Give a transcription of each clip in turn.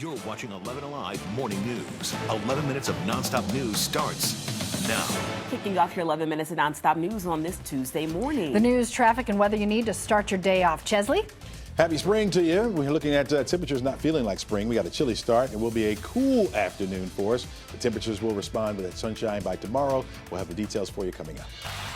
You're watching 11 Alive Morning News. 11 minutes of nonstop news starts now. Kicking off your 11 minutes of nonstop news on this Tuesday morning. The news, traffic, and weather you need to start your day off. Chesley? Happy spring to you. We're looking at temperatures not feeling like spring. We got a chilly start. It will be a cool afternoon for us. The temperatures will respond with that sunshine by tomorrow. We'll have the details for you coming up.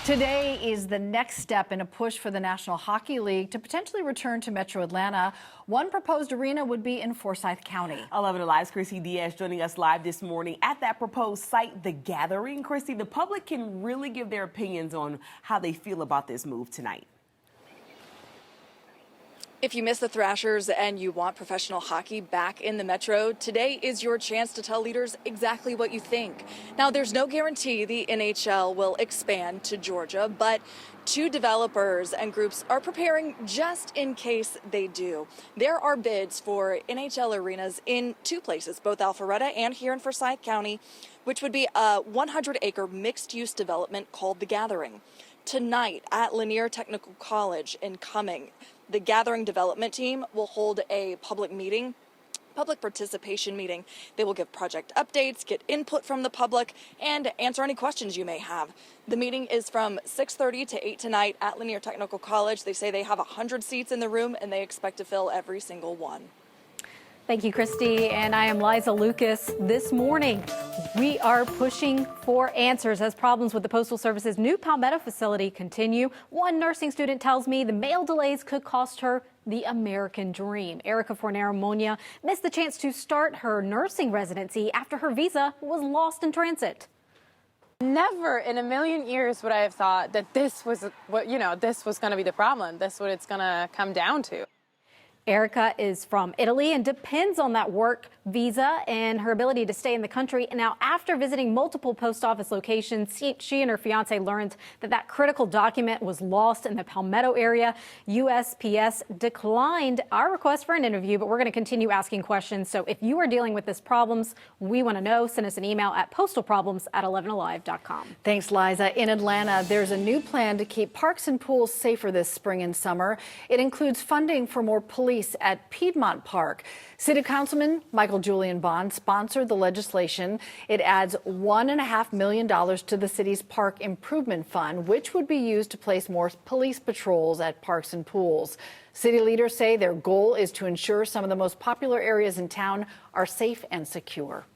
Today is the next step in a push for the National Hockey League to potentially return to Metro Atlanta. One proposed arena would be in Forsyth County. 11 Alive's Chrissy Diaz joining us live this morning at that proposed site, The Gathering. Chrissy, the public can really give their opinions on how they feel about this move tonight. If you miss the Thrashers and you want professional hockey back in the Metro, today is your chance to tell leaders exactly what you think. Now, there's no guarantee the NHL will expand to Georgia, but two developers and groups are preparing just in case they do. There are bids for NHL arenas in two places, both Alpharetta and here in Forsyth County, which would be a 100-acre mixed-use development called The Gathering. Tonight at Lanier Technical College in Cumming, the Gathering development team will hold a public participation meeting. They will give project updates, get input from the public, and answer any questions you may have. The meeting is from 6:30 to 8 tonight at Lanier Technical College. They say they have 100 seats in the room, and they expect to fill every single one. Thank you, Christy. And I am Liza Lucas. This morning, we are pushing for answers as problems with the Postal Service's new Palmetto facility continue. One nursing student tells me the mail delays could cost her the American dream. Erica Fornero-Monia missed the chance to start her nursing residency after her visa was lost in transit. Never in a million years would I have thought that this was this was going to be the problem. This is what it's going to come down to. Erica is from Italy and depends on that work visa and her ability to stay in the country. Now, after visiting multiple post office locations, she and her fiance learned that that critical document was lost in the Palmetto area. USPS declined our request for an interview, but we're going to continue asking questions. So if you are dealing with these problems, we want to know. Send us an email at postalproblems@11alive.com. Thanks, Liza. In Atlanta, there's a new plan to keep parks and pools safer this spring and summer. It includes funding for more police at Piedmont Park. City Councilman Michael Julian Bond sponsored the legislation. It adds $1.5 million to the city's park improvement fund, which would be used to place more police patrols at parks and pools. City leaders say their goal is to ensure some of the most popular areas in town are safe and secure.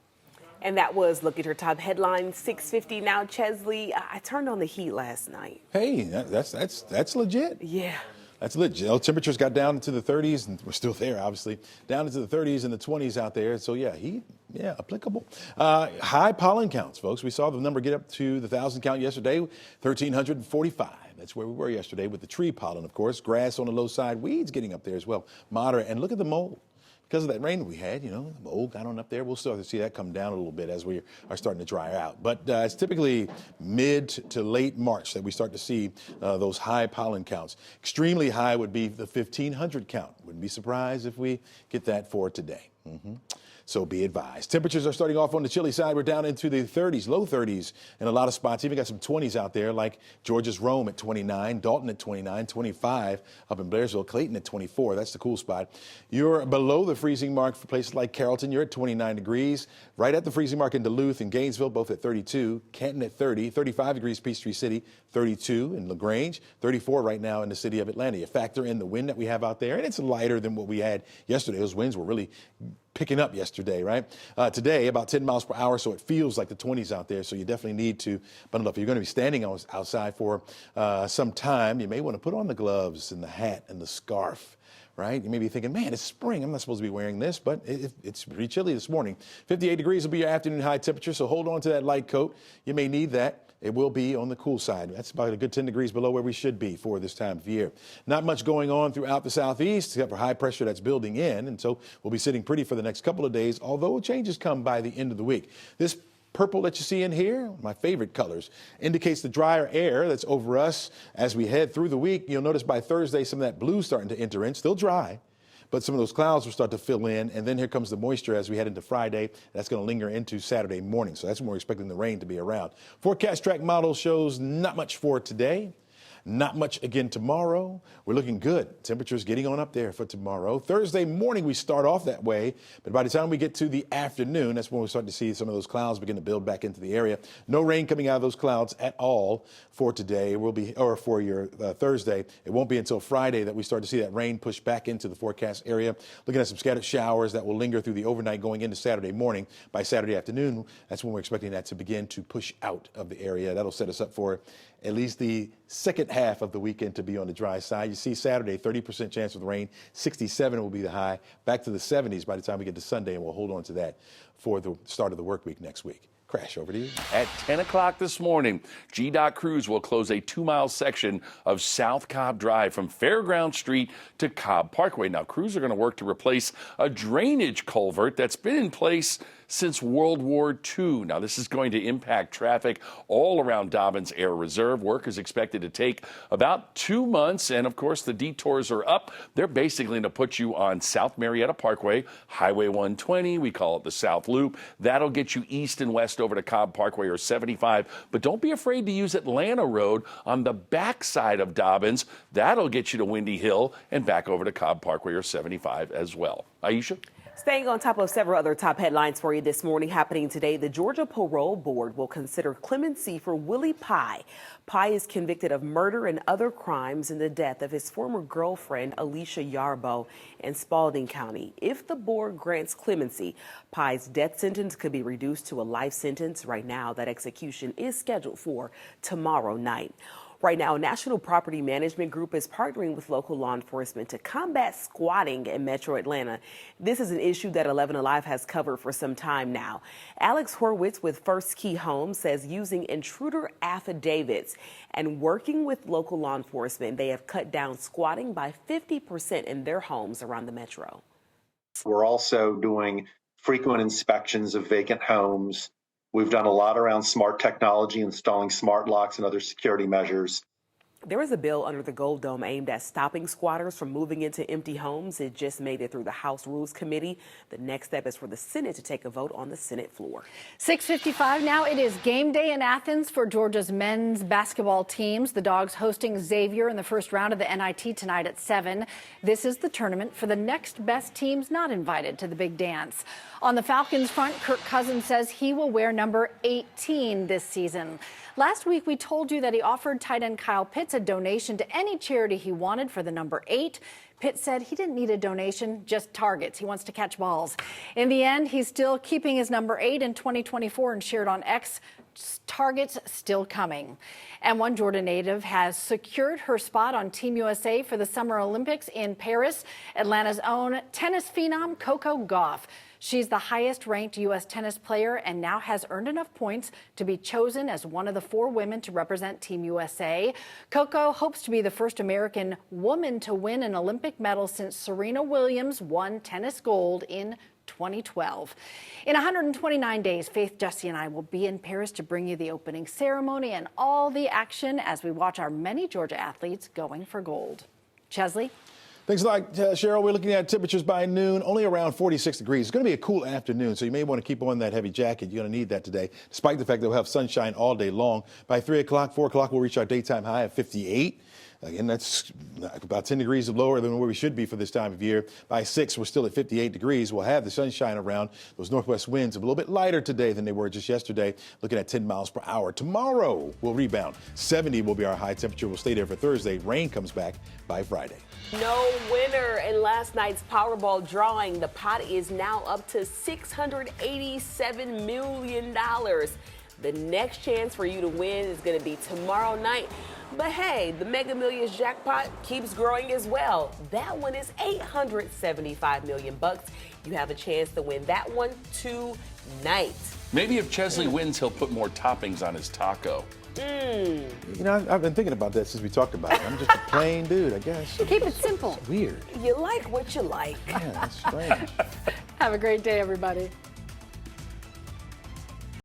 And that was Look at Your Top Headlines, 6:50 now. Chesley, I turned on the heat last night. Hey, that's legit. Yeah. That's legit. Temperatures got down into the 30s, and we're still there, obviously. Down into the 30s and the 20s out there. So, yeah, heat, yeah, applicable. High pollen counts, folks. We saw the number get up to the 1,000 count yesterday, 1,345. That's where we were yesterday with the tree pollen, of course. Grass on the low side, weeds getting up there as well. Moderate. And look at the mold. Because of that rain we had, the mold got on up there. We'll start to see that come down a little bit as we are starting to dry out. But it's typically mid to late March that we start to see those high pollen counts. Extremely high would be the 1,500 count. Wouldn't be surprised if we get that for today. So be advised. Temperatures are starting off on the chilly side. We're down into the 30s, low 30s in a lot of spots. Even got some 20s out there, like Georgia's Rome at 29, Dalton at 29, 25 up in Blairsville, Clayton at 24. That's the cool spot. You're below the freezing mark for places like Carrollton. You're at 29 degrees. Right at the freezing mark in Duluth and Gainesville, both at 32. Canton at 30, 35 degrees Peachtree City, 32 in LaGrange, 34 right now in the city of Atlanta. You factor in the wind that we have out there, and it's lighter than what we had yesterday. Those winds were really picking up yesterday, right? Today, about 10 miles per hour, so it feels like the 20s out there, so you definitely need to bundle up. If you're going to be standing outside for some time, you may want to put on the gloves and the hat and the scarf, right? You may be thinking, man, it's spring. I'm not supposed to be wearing this, but it's pretty chilly this morning. 58 degrees will be your afternoon high temperature, so hold on to that light coat. You may need that. It will be on the cool side. That's about a good 10 degrees below where we should be for this time of year. Not much going on throughout the southeast except for high pressure that's building in. And so we'll be sitting pretty for the next couple of days, although changes come by the end of the week. This purple that you see in here, my favorite colors, indicates the drier air that's over us as we head through the week. You'll notice by Thursday some of that blue starting to enter in, still dry. But some of those clouds will start to fill in, and then here comes the moisture as we head into Friday. That's going to linger into Saturday morning, so that's when we're expecting the rain to be around. Forecast track model shows not much for today. Not much again tomorrow. We're looking good. Temperatures getting on up there for tomorrow. Thursday morning, we start off that way, but by the time we get to the afternoon, that's when we start to see some of those clouds begin to build back into the area. No rain coming out of those clouds at all for today. For your Thursday. It won't be until Friday that we start to see that rain push back into the forecast area. Looking at some scattered showers that will linger through the overnight going into Saturday morning. By Saturday afternoon, that's when we're expecting that to begin to push out of the area. That'll set us up for at least the second half of the weekend to be on the dry side. You see Saturday, 30% chance of the rain, 67 will be the high, back to the 70s by the time we get to Sunday, and we'll hold on to that for the start of the work week next week. Crash, over to you. At 10 o'clock this morning, GDOT crews will close a 2-mile section of South Cobb Drive from Fairground Street to Cobb Parkway. Now, crews are going to work to replace a drainage culvert that's been in place since World War II. Now, this is going to impact traffic all around Dobbins Air Reserve. Work is expected to take about 2 months, and of course, the detours are up. They're basically going to put you on South Marietta Parkway, Highway 120. We call it the South Loop. That'll get you east and west over to Cobb Parkway or 75. But don't be afraid to use Atlanta Road on the backside of Dobbins. That'll get you to Windy Hill and back over to Cobb Parkway or 75 as well. Aisha? Staying on top of several other top headlines for you this morning happening today, the Georgia Parole Board will consider clemency for Willie Pye. Pye is convicted of murder and other crimes in the death of his former girlfriend, Alicia Yarbo, in Spalding County. If the board grants clemency, Pye's death sentence could be reduced to a life sentence. Right now, that execution is scheduled for tomorrow night. Right now, a National Property Management Group is partnering with local law enforcement to combat squatting in Metro Atlanta. This is an issue that 11 Alive has covered for some time now. Alex Horwitz with First Key Homes says using intruder affidavits and working with local law enforcement, they have cut down squatting by 50% in their homes around the Metro. We're also doing frequent inspections of vacant homes. We've done a lot around smart technology, installing smart locks and other security measures. There is a bill under the Gold Dome aimed at stopping squatters from moving into empty homes. It just made it through the House Rules Committee. The next step is for the Senate to take a vote on the Senate floor. 6:55 now. It is game day in Athens for Georgia's men's basketball teams. The Dogs hosting Xavier in the first round of the NIT tonight at 7. This is the tournament for the next best teams not invited to the big dance. On the Falcons front, Kirk Cousins says he will wear number 18 this season. Last week, we told you that he offered tight end Kyle Pitts a donation to any charity he wanted for the number 8. Pitts said he didn't need a donation, just targets. He wants to catch balls. In the end, he's still keeping his number 8 in 2024 and shared on X, targets still coming. And one Georgia native has secured her spot on Team USA for the Summer Olympics in Paris. Atlanta's own tennis phenom Coco Gauff. She's the highest ranked U.S. tennis player and now has earned enough points to be chosen as one of the 4 women to represent Team USA. Coco hopes to be the first American woman to win an Olympic medal since Serena Williams won tennis gold in 2012. In 129 days, Faith, Jesse, and I will be in Paris to bring you the opening ceremony and all the action as we watch our many Georgia athletes going for gold. Chesley? Thanks a lot, Cheryl. We're looking at temperatures by noon, only around 46 degrees. It's going to be a cool afternoon, so you may want to keep on that heavy jacket. You're going to need that today, despite the fact that we'll have sunshine all day long. By 3 o'clock, 4 o'clock, we'll reach our daytime high of 58. Again, that's about 10 degrees lower than where we should be for this time of year. By 6, we're still at 58 degrees. We'll have the sunshine around. Those northwest winds a little bit lighter today than they were just yesterday, looking at 10 miles per hour. Tomorrow, we'll rebound. 70 will be our high temperature. We'll stay there for Thursday. Rain comes back by Friday. No winner in last night's Powerball drawing. The pot is now up to $687 million. The next chance for you to win is going to be tomorrow night. But hey, the Mega Millions jackpot keeps growing as well. That one is $875 million. You have a chance to win that one tonight. Maybe if Chesley wins, he'll put more toppings on his taco. You know, I've been thinking about that since we talked about it. I'm just a plain dude, I guess. Keep it simple. Weird. You like what you like. Yeah, that's strange. Have a great day, everybody.